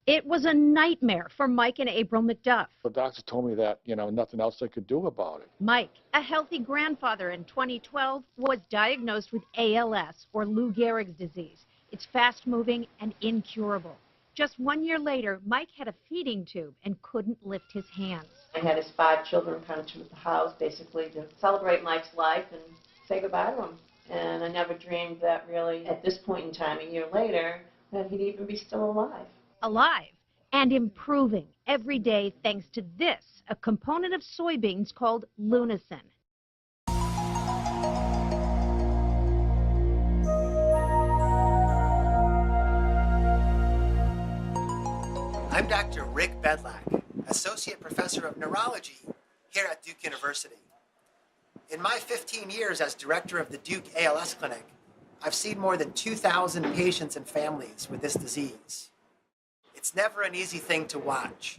It was a nightmare for Mike and April McDuff. The doctor told me that, nothing else they could do about it. Mike, a healthy grandfather in 2012, was diagnosed with ALS, or Lou Gehrig's disease. It's fast-moving and incurable. Just 1 year later, Mike had a feeding tube and couldn't lift his hands. I had his 5 children come to the house basically to celebrate Mike's life and say goodbye to him. And I never dreamed that really, at this point in time, a year later, that he'd even be still alive. Alive and improving every day thanks to this, a component of soybeans called Lunazynę. I'm Dr. Rick Bedlack, Associate Professor of Neurology here at Duke University. In my 15 years as director of the Duke ALS Clinic, I've seen more than 2,000 patients and families with this disease. It's never an easy thing to watch.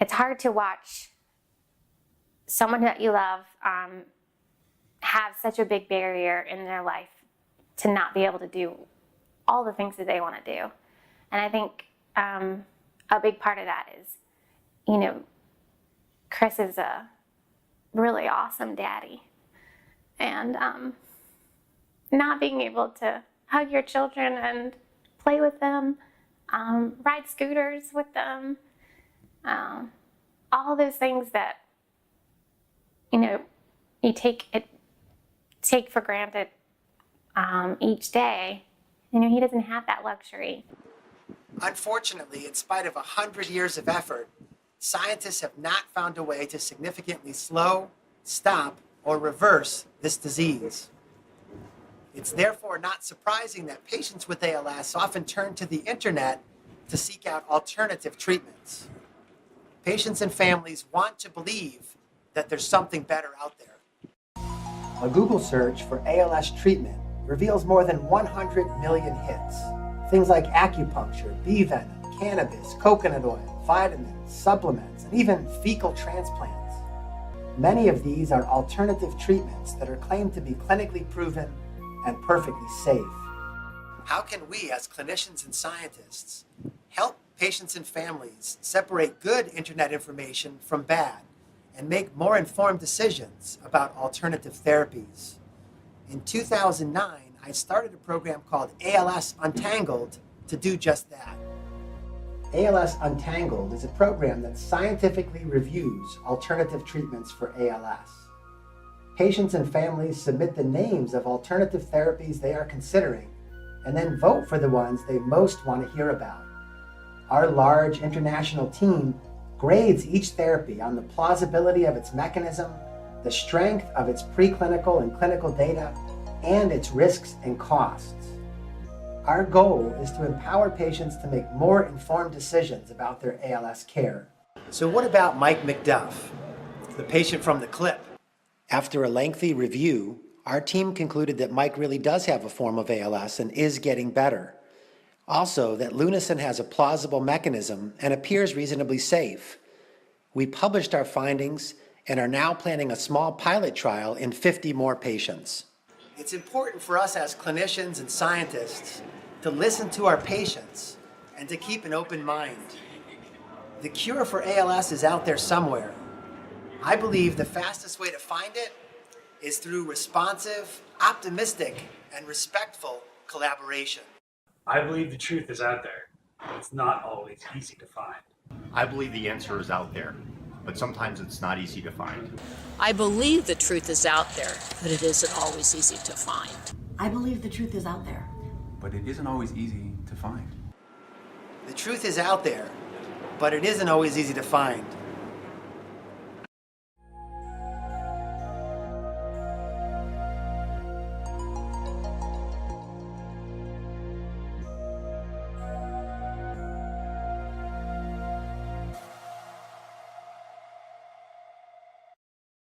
It's hard to watch someone that you love have such a big barrier in their life to not be able to do all the things that they want to do. And I think a big part of that is, Chris is a really awesome daddy. And not being able to hug your children and play with them, ride scooters with them, all those things that, you take for granted each day. He doesn't have that luxury. Unfortunately, in spite of 100 years of effort, scientists have not found a way to significantly slow, stop, or reverse this disease. It's therefore not surprising that patients with ALS often turn to the internet to seek out alternative treatments. Patients and families want to believe that there's something better out there. A Google search for ALS treatment reveals more than 100 million hits. Things like acupuncture, bee venom, cannabis, coconut oil, vitamins, supplements, and even fecal transplants. Many of these are alternative treatments that are claimed to be clinically proven and perfectly safe. How can we, as clinicians and scientists, help patients and families separate good internet information from bad and make more informed decisions about alternative therapies? In 2009, I started a program called ALS-Untangled to do just that. ALS-Untangled is a program that scientifically reviews alternative treatments for ALS. Patients and families submit the names of alternative therapies they are considering and then vote for the ones they most want to hear about. Our large international team grades each therapy on the plausibility of its mechanism, the strength of its preclinical and clinical data, and its risks and costs. Our goal is to empower patients to make more informed decisions about their ALS care. So what about Mike McDuff, the patient from the clip? After a lengthy review, our team concluded that Mike really does have a form of ALS and is getting better. Also, that Lunazynę has a plausible mechanism and appears reasonably safe. We published our findings and are now planning a small pilot trial in 50 more patients. It's important for us as clinicians and scientists to listen to our patients and to keep an open mind. The cure for ALS is out there somewhere. I believe the fastest way to find it is through responsive, optimistic, and respectful collaboration. I believe the truth is out there, but it's not always easy to find. I believe the answer is out there, but sometimes it's not easy to find. I believe the truth is out there, but it isn't always easy to find. I believe the truth is out there, but it isn't always easy to find. The truth is out there, but it isn't always easy to find.